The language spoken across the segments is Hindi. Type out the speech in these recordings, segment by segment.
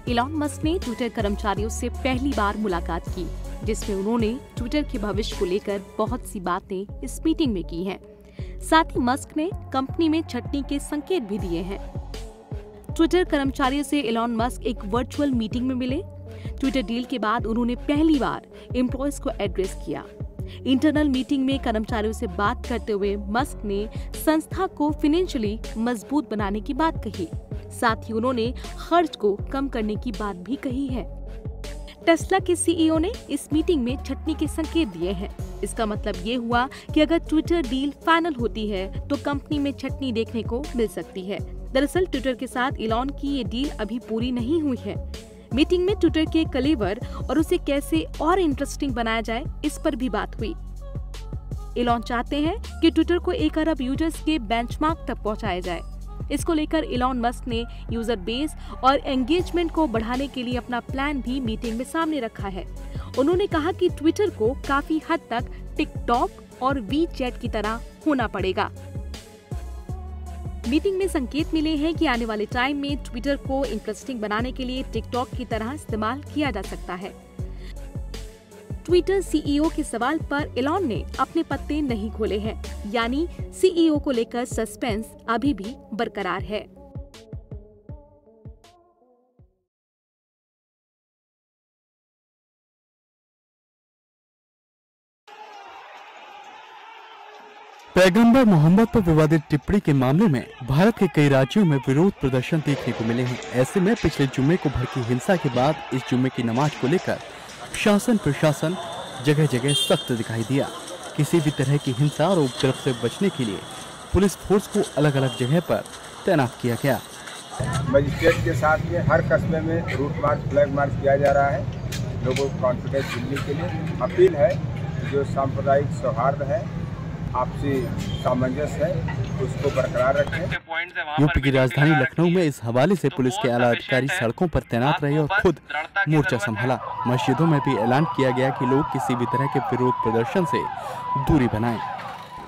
इलॉन मस्क ने ट्विटर कर्मचारियों से पहली बार मुलाकात की, जिसमें उन्होंने ट्विटर के भविष्य को लेकर बहुत सी बातें इस मीटिंग में की हैं। साथ ही मस्क ने कंपनी में छटनी के संकेत भी दिए हैं। ट्विटर कर्मचारियों से इलॉन मस्क एक वर्चुअल मीटिंग में मिले। ट्विटर डील के बाद उन्होंने पहली बार एम्प्लॉयज को एड्रेस किया। इंटरनल मीटिंग में कर्मचारियों से बात करते हुए मस्क ने संस्था को फाइनेंशियली मजबूत बनाने की बात कही। साथ ही उन्होंने खर्च को कम करने की बात भी कही है। टेस्ला के सीईओ ने इस मीटिंग में छटनी के संकेत दिए हैं। इसका मतलब ये हुआ कि अगर ट्विटर डील फाइनल होती है तो कंपनी में छटनी देखने को मिल सकती है। दरअसल ट्विटर के साथ इलॉन की ये डील अभी पूरी नहीं हुई है। मीटिंग में ट्विटर के कलेवर और उसे कैसे और इंटरेस्टिंग बनाया जाए, इस पर भी बात हुई। इलॉन चाहते हैं कि ट्विटर को 1 अरब यूजर्स के बेंचमार्क तक पहुंचाया जाए। इसको लेकर इलॉन मस्क ने यूजर बेस और एंगेजमेंट को बढ़ाने के लिए अपना प्लान भी मीटिंग में सामने रखा है। उन्होंने कहा कि ट्विटर को काफी हद तक टिकटॉक और वीचैट की तरह होना पड़ेगा। मीटिंग में संकेत मिले हैं कि आने वाले टाइम में ट्विटर को इंटरेस्टिंग बनाने के लिए टिकटॉक की तरह इस्तेमाल किया जा सकता है। ट्विटर सीईओ के सवाल पर इलॉन ने अपने पत्ते नहीं खोले हैं, यानी सीईओ को लेकर सस्पेंस अभी भी बरकरार है। पैगंबर मोहम्मद पर विवादित टिप्पणी के मामले में भारत के कई राज्यों में विरोध प्रदर्शन देखने को मिले हैं। ऐसे में पिछले जुम्मे को भड़की हिंसा के बाद इस जुम्मे की नमाज को लेकर शासन प्रशासन जगह जगह सख्त दिखाई दिया। किसी भी तरह की हिंसा और उपद्रव से बचने के लिए पुलिस फोर्स को अलग अलग जगह पर तैनात किया गया। मजिस्ट्रेट के साथ में हर कस्बे में रूट मार्च, फ्लैग मार्च किया जा रहा है। लोगों को कॉन्फिडेंस मिलने के लिए अपील है, जो सांप्रदायिक सौहार्द है, आपसी सामंजस्य है, उसको बरकरार रखें। यूपी की राजधानी लखनऊ में इस हवाले से पुलिस के आला अधिकारी सड़कों पर तैनात रहे और खुद मोर्चा संभाला। मस्जिदों में भी ऐलान किया गया कि लोग किसी भी तरह के विरोध प्रदर्शन से दूरी बनाएं।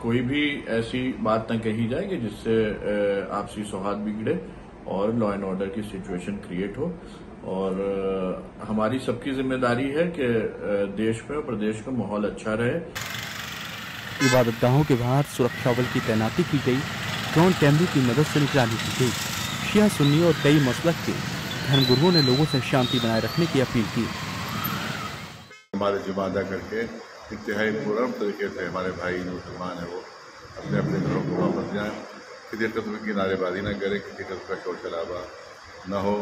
कोई भी ऐसी बात न कही जाए कि जिससे आपसी सौहार्द बिगड़े और लॉ एंड ऑर्डर की सिचुएशन क्रिएट हो। और हमारी सबकी जिम्मेदारी है कि देश में और प्रदेश में माहौल अच्छा रहे। इबादतगाहों के बाहर सुरक्षा बल की तैनाती की गई। ड्रोन कैमरे की मदद से निगरानी की गई। शिया, सुन्नी और कई मसलक के धर्मगुरुओं ने लोगों से शांति बनाए रखने की अपील की। हमारे जुमा अदा करके इंतहाई पूर्ण तरीके से हमारे भाई मुसलमान है वो अपने अपने घरों को वापस जाएं। किसी किस्म की नारेबाजी न करें, किसी किस्म का शोर शराबा न हो।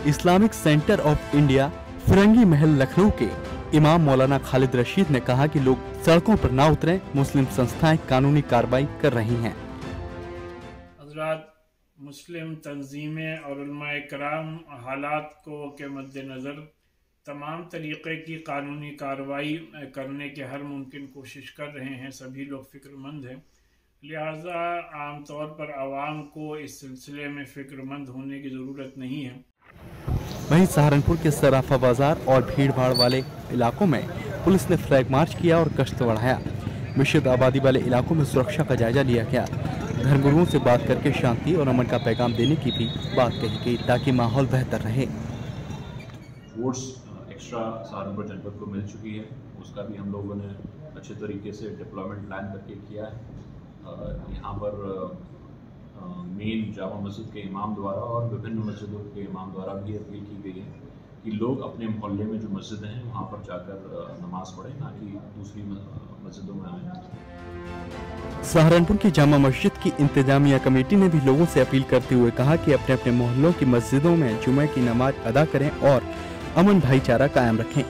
इस्लामिक सेंटर ऑफ इंडिया फिरंगी महल लखनऊ के इमाम मौलाना खालिद रशीद ने कहा कि लोग सड़कों पर ना उतरें, मुस्लिम संस्थाएं कानूनी कार्रवाई कर रही हैं। हज़रात, मुस्लिम तंजीमें और उलमाए कराम हालात को के मद्देनज़र तमाम तरीक़े की कानूनी कार्रवाई करने के हर मुमकिन कोशिश कर रहे हैं। सभी लोग फ़िक्रमंद हैं, लिहाजा आम तौर पर आवाम को इस सिलसिले में फ़िक्रमंद होने की ज़रूरत नहीं है। वहीं सहारनपुर के सराफा बाजार और भीड़ भाड़ वाले इलाकों में पुलिस ने फ्लैग मार्च किया और गश्त बढ़ाया। मिश्रित आबादी वाले इलाकों में सुरक्षा का जायजा लिया गया। धर्मगुरुओं से बात करके शांति और अमन का पैगाम देने की भी बात कही गई ताकि माहौल बेहतर रहे। वोट्स एक्स्ट्रा सहारनपुर जनपद को मिल चुकी है, उसका भी हम लोगों ने अच्छे तरीके से डिप्लॉयमेंट प्लान करके किया है। यहाँ पर मेन जामा मस्जिद के इमाम द्वारा और विभिन्न मस्जिदों के इमाम द्वारा भी अपील की गई है कि लोग अपने मोहल्ले में जो मस्जिद हैं वहाँ पर जाकर नमाज पढ़ें, ना कि दूसरी मस्जिदों में आए। सहारनपुर की जामा मस्जिद की इंतजामिया कमेटी ने भी लोगों से अपील करते हुए कहा कि अपने अपने मोहल्लों की मस्जिदों में जुमे की नमाज अदा करें और अमन भाईचारा कायम रखें।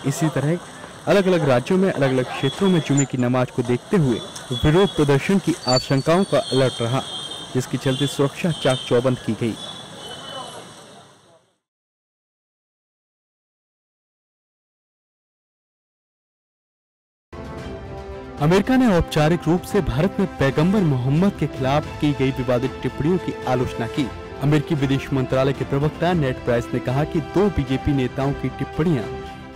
इसी तरह अलग अलग राज्यों में अलग अलग क्षेत्रों में जुमे की नमाज को देखते हुए विरोध प्रदर्शन की आशंकाओं का अलर्ट रहा, जिसके चलते सुरक्षा चाक चौबंद की गई। अमेरिका ने औपचारिक रूप से भारत में पैगंबर मोहम्मद के खिलाफ की गई विवादित टिप्पणियों की आलोचना की। अमेरिकी विदेश मंत्रालय के प्रवक्ता नेड प्राइस ने कहा कि 2 बीजेपी नेताओं की टिप्पणियां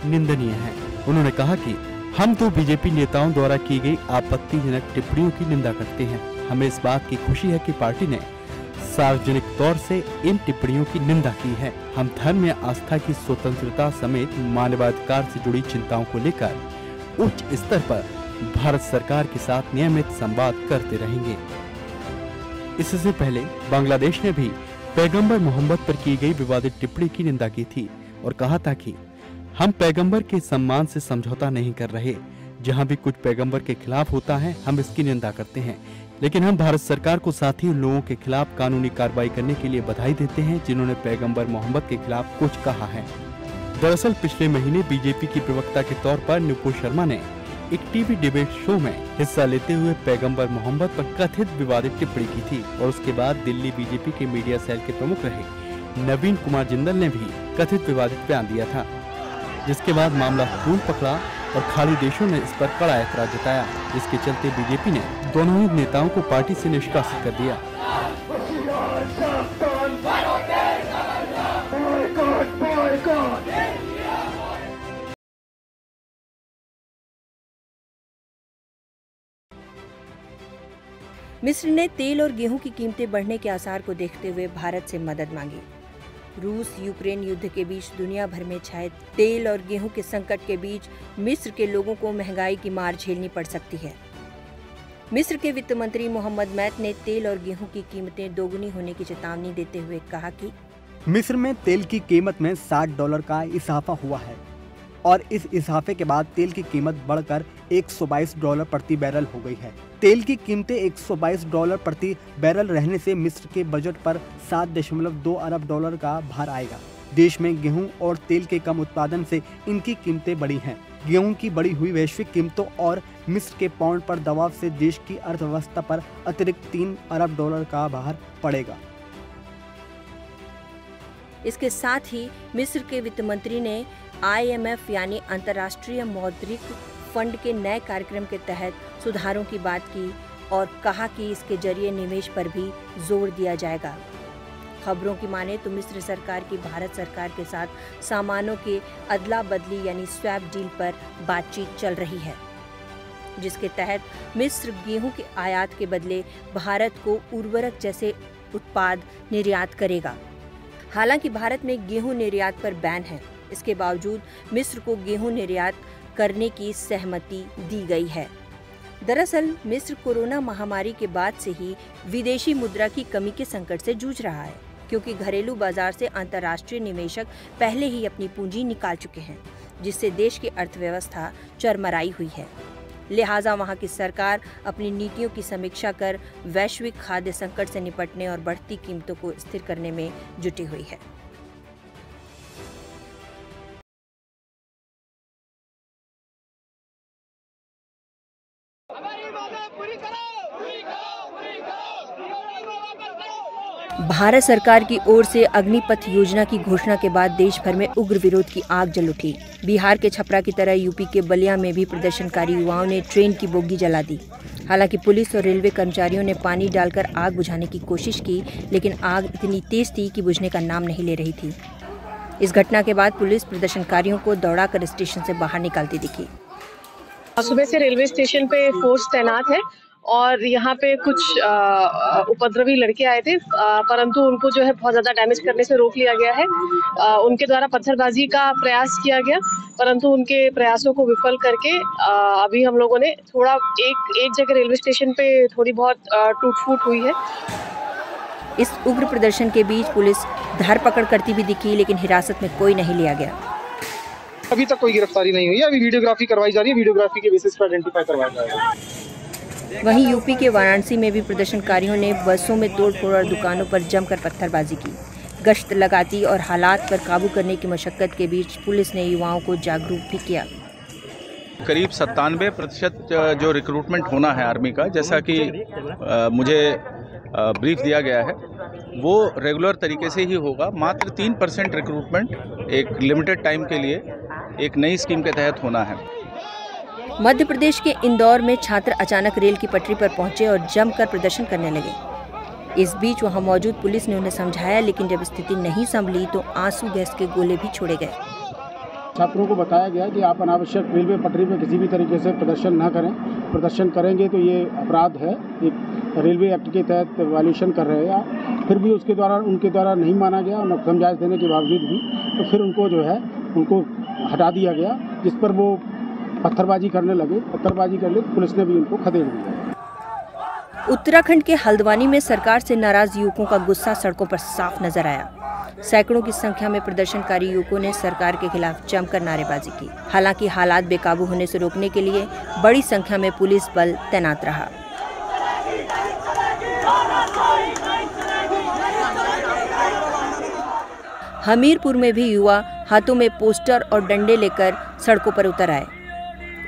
निंदनीय हैं। उन्होंने कहा कि हम 2 बीजेपी नेताओं द्वारा की गई आपत्तिजनक टिप्पणियों की निंदा करते हैं। हमें इस बात की खुशी है कि पार्टी ने सार्वजनिक तौर से इन टिप्पणियों की निंदा की है। हम धर्म या आस्था की स्वतंत्रता समेत मानवाधिकार से जुड़ी चिंताओं को लेकर उच्च स्तर पर भारत सरकार के साथ नियमित संवाद करते रहेंगे। इससे पहले बांग्लादेश ने भी पैगंबर मोहम्मद पर की गई विवादित टिप्पणी की निंदा की थी और कहा था कि हम पैगंबर के सम्मान से समझौता नहीं कर रहे। जहां भी कुछ पैगंबर के खिलाफ होता है हम इसकी निंदा करते हैं, लेकिन हम भारत सरकार को साथ ही उन लोगों के खिलाफ कानूनी कार्रवाई करने के लिए बधाई देते हैं जिन्होंने पैगंबर मोहम्मद के खिलाफ कुछ कहा है। दरअसल पिछले महीने बीजेपी की प्रवक्ता के तौर पर नुपुर शर्मा ने एक टीवी डिबेट शो में हिस्सा लेते हुए पैगंबर मोहम्मद पर कथित विवादित टिप्पणी की थी और उसके बाद दिल्ली बीजेपी के मीडिया सेल के प्रमुख रहे नवीन कुमार जिंदल ने भी कथित विवादित बयान दिया था, जिसके बाद मामला तूल पकड़ा और खाड़ी देशों ने इस पर कड़ा ऐतराज जताया, जिसके चलते बीजेपी ने दोनों ही नेताओं को पार्टी से निष्कासित कर दिया। मिस्र ने तेल और गेहूं की कीमतें बढ़ने के आसार को देखते हुए भारत से मदद मांगी। रूस यूक्रेन युद्ध के बीच दुनिया भर में छाए तेल और गेहूं के संकट के बीच मिस्र के लोगों को महंगाई की मार झेलनी पड़ सकती है। मिस्र के वित्त मंत्री मोहम्मद मैत ने तेल और गेहूं की कीमतें दोगुनी होने की चेतावनी देते हुए कहा कि मिस्र में तेल की कीमत में $60 का इजाफा हुआ है और इस इजाफे के बाद तेल की कीमत बढ़कर $122 प्रति बैरल हो गई है। तेल की कीमतें $122 प्रति बैरल रहने से मिस्र के बजट पर $7.2 अरब का भार आएगा। देश में गेहूं और तेल के कम उत्पादन से इनकी कीमतें बढ़ी हैं। गेहूं की बढ़ी हुई वैश्विक कीमतों और मिस्र के पाउंड पर दबाव से देश की अर्थव्यवस्था पर अतिरिक्त $3 अरब का भार पड़ेगा। इसके साथ ही मिस्र के वित्त मंत्री ने IMF यानी अंतर्राष्ट्रीय मौद्रिक फंड के नए कार्यक्रम के तहत सुधारों की बात की और कहा कि इसके जरिए निवेश पर भी जोर दिया जाएगा। खबरों की माने तो मिस्र सरकार की भारत सरकार के साथ सामानों के अदला बदली यानी स्वैप डील पर बातचीत चल रही है, जिसके तहत मिस्र गेहूं के आयात के बदले भारत को उर्वरक जैसे उत्पाद निर्यात करेगा। हालांकि भारत में गेहूं निर्यात पर बैन है, इसके बावजूद मिस्र को गेहूं निर्यात करने की सहमति दी गई है। दरअसल मिस्र कोरोना महामारी के बाद से ही विदेशी मुद्रा की कमी के संकट से जूझ रहा है, क्योंकि घरेलू बाजार से अंतर्राष्ट्रीय निवेशक पहले ही अपनी पूंजी निकाल चुके हैं, जिससे देश की अर्थव्यवस्था चरमराई हुई है। लिहाजा वहां की सरकार अपनी नीतियों की समीक्षा कर वैश्विक खाद्य संकट से निपटने और बढ़ती कीमतों को स्थिर करने में जुटी हुई है। भारत सरकार की ओर से अग्निपथ योजना की घोषणा के बाद देश भर में उग्र विरोध की आग जल उठी। बिहार के छपरा की तरह यूपी के बलिया में भी प्रदर्शनकारी युवाओं ने ट्रेन की बोगी जला दी। हालांकि पुलिस और रेलवे कर्मचारियों ने पानी डालकर आग बुझाने की कोशिश की, लेकिन आग इतनी तेज थी कि बुझने का नाम नहीं ले रही थी। इस घटना के बाद पुलिस प्रदर्शनकारियों को दौड़ाकर स्टेशन से बाहर निकालती दिखी। सुबह से रेलवे स्टेशन पे फोर्स तैनात है और यहाँ पे कुछ उपद्रवी लड़के आए थे, परंतु उनको जो है बहुत ज़्यादा डैमेज करने से रोक लिया गया है। उनके द्वारा पत्थरबाजी का प्रयास किया गया, परंतु उनके प्रयासों को विफल करके अभी हम लोगों ने थोड़ा एक जगह रेलवे स्टेशन पे थोड़ी बहुत टूट-फूट हुई है। इस उग्र प्रदर्शन के बीच पुलिस धरपकड़ करती भी दिखी, लेकिन हिरासत में कोई नहीं लिया गया। अभी तक कोई गिरफ्तारी नहीं हुई है। अभी वीडियोग्राफी करवाई जा रही है, वीडियोग्राफी के बेसिस पर आइडेंटिफाई करवाया जाएगा। वहीं यूपी के वाराणसी में भी प्रदर्शनकारियों ने बसों में तोड़फोड़ और दुकानों पर जमकर पत्थरबाजी की। गश्त लगाती और हालात पर काबू करने की मशक्कत के बीच पुलिस ने युवाओं को जागरूक भी किया। करीब 97% जो रिक्रूटमेंट होना है आर्मी का, जैसा कि मुझे ब्रीफ दिया गया है, वो रेगुलर तरीके से ही होगा। मात्र 3% रिक्रूटमेंट एक लिमिटेड टाइम के लिए एक नई स्कीम के तहत होना है। मध्य प्रदेश के इंदौर में छात्र अचानक रेल की पटरी पर पहुंचे और जमकर प्रदर्शन करने लगे। इस बीच वहां मौजूद पुलिस ने उन्हें समझाया, लेकिन जब स्थिति नहीं संभली तो आंसू गैस के गोले भी छोड़े गए। छात्रों को बताया गया कि आप अनावश्यक रेलवे पटरी पर किसी भी तरीके से प्रदर्शन न करें। प्रदर्शन करेंगे तो ये अपराध है, एक रेलवे एक्ट के तहत वायलेशन कर रहे हैं। फिर भी उनके द्वारा नहीं माना गया और समझाइश देने के बावजूद भी तो फिर उनको हटा दिया गया, जिस पर वो पत्थरबाजी करने लगे। पुलिस ने भी उनको खदेड़ दिया। उत्तराखंड के हल्द्वानी में सरकार से नाराज युवकों का गुस्सा सड़कों पर साफ नजर आया। सैकड़ों की संख्या में प्रदर्शनकारी युवकों ने सरकार के खिलाफ जमकर नारेबाजी की। हालांकि हालात बेकाबू होने से रोकने के लिए बड़ी संख्या में पुलिस बल तैनात रहा। हमीरपुर में भी युवा हाथों में पोस्टर और डंडे लेकर सड़कों पर उतर आए।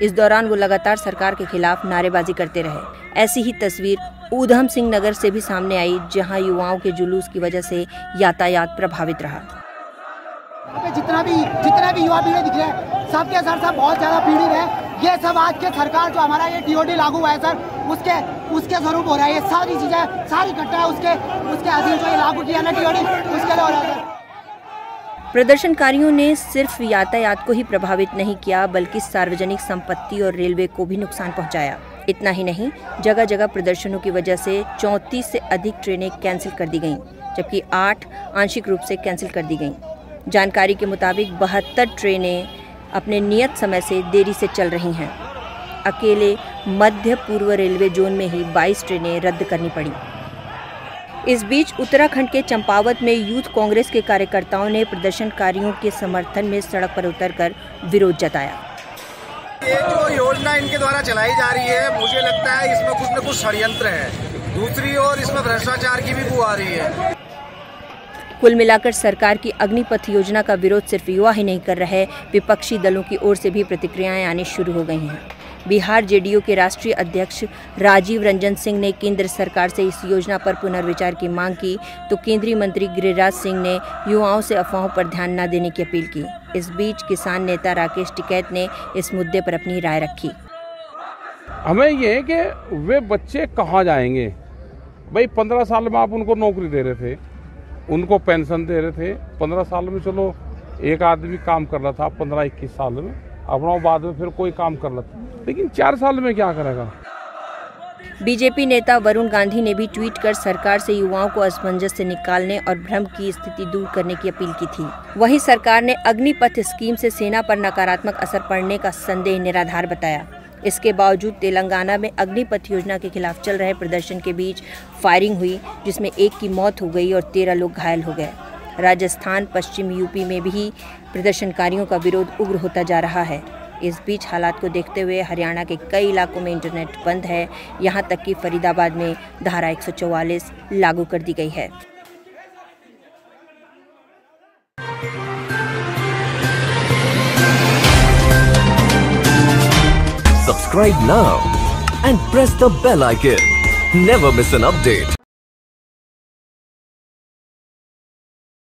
इस दौरान वो लगातार सरकार के खिलाफ नारेबाजी करते रहे। ऐसी ही तस्वीर ऊधम सिंह नगर से भी सामने आई, जहां युवाओं के जुलूस की वजह से यातायात प्रभावित रहा। जितना भी युवा पीढ़ी दिख रहे हैं, सबके सर बहुत ज्यादा पीड़ित है। ये सब आज के सरकार जो हमारा ये टीओडी लागू हुआ है सर, उसके स्वरूप हो रहा है। ये सारी चीजें सारी घटना उसके अधीन जो ये लागू किया ना टीओडी, उसके लिए हो रहा है। प्रदर्शनकारियों ने सिर्फ यातायात को ही प्रभावित नहीं किया, बल्कि सार्वजनिक संपत्ति और रेलवे को भी नुकसान पहुंचाया। इतना ही नहीं, जगह जगह प्रदर्शनों की वजह से 34 से अधिक ट्रेनें कैंसिल कर दी गईं, जबकि 8 आंशिक रूप से कैंसिल कर दी गईं। जानकारी के मुताबिक 72 ट्रेनें अपने नियत समय से देरी से चल रही हैं। अकेले मध्य पूर्व रेलवे जोन में ही 22 ट्रेनें रद्द करनी पड़ी। इस बीच उत्तराखंड के चंपावत में यूथ कांग्रेस के कार्यकर्ताओं ने प्रदर्शनकारियों के समर्थन में सड़क पर उतरकर विरोध जताया। ये जो योजना इनके द्वारा चलाई जा रही है, मुझे लगता है इसमें कुछ न कुछ षड्यंत्र है। दूसरी ओर इसमें भ्रष्टाचार की भी बू आ रही है। कुल मिलाकर सरकार की अग्निपथ योजना का विरोध सिर्फ युवा ही नहीं कर रहे, विपक्षी दलों की ओर से भी प्रतिक्रियाएं आनी शुरू हो गई हैं। बिहार जेडीयू के राष्ट्रीय अध्यक्ष राजीव रंजन सिंह ने केंद्र सरकार से इस योजना पर पुनर्विचार की मांग की, तो केंद्रीय मंत्री गिरिराज सिंह ने युवाओं से अफवाहों पर ध्यान न देने की अपील की। इस बीच किसान नेता राकेश टिकैत ने इस मुद्दे पर अपनी राय रखी। हमें ये है कि वे बच्चे कहाँ जाएंगे भाई? 15 साल में आप उनको नौकरी दे रहे थे, उनको पेंशन दे रहे थे। 15 साल में चलो एक आदमी काम कर रहा था, 15-21 साल में अपना, बाद में फिर कोई काम कर रहा था, लेकिन 4 साल में क्या करेगा? बीजेपी नेता वरुण गांधी ने भी ट्वीट कर सरकार से युवाओं को असमंजस से निकालने और भ्रम की स्थिति दूर करने की अपील की थी। वहीं सरकार ने अग्निपथ स्कीम से सेना पर नकारात्मक असर पड़ने का संदेह निराधार बताया। इसके बावजूद तेलंगाना में अग्निपथ योजना के खिलाफ चल रहे प्रदर्शन के बीच फायरिंग हुई, जिसमें एक की मौत हो गई और 13 लोग घायल हो गए। राजस्थान, पश्चिम यूपी में भी प्रदर्शनकारियों का विरोध उग्र होता जा रहा है। इस बीच हालात को देखते हुए हरियाणा के कई इलाकों में इंटरनेट बंद है। यहां तक कि फरीदाबाद में धारा 144 लागू कर दी गई है। Subscribe now and press the bell icon. Never miss an update.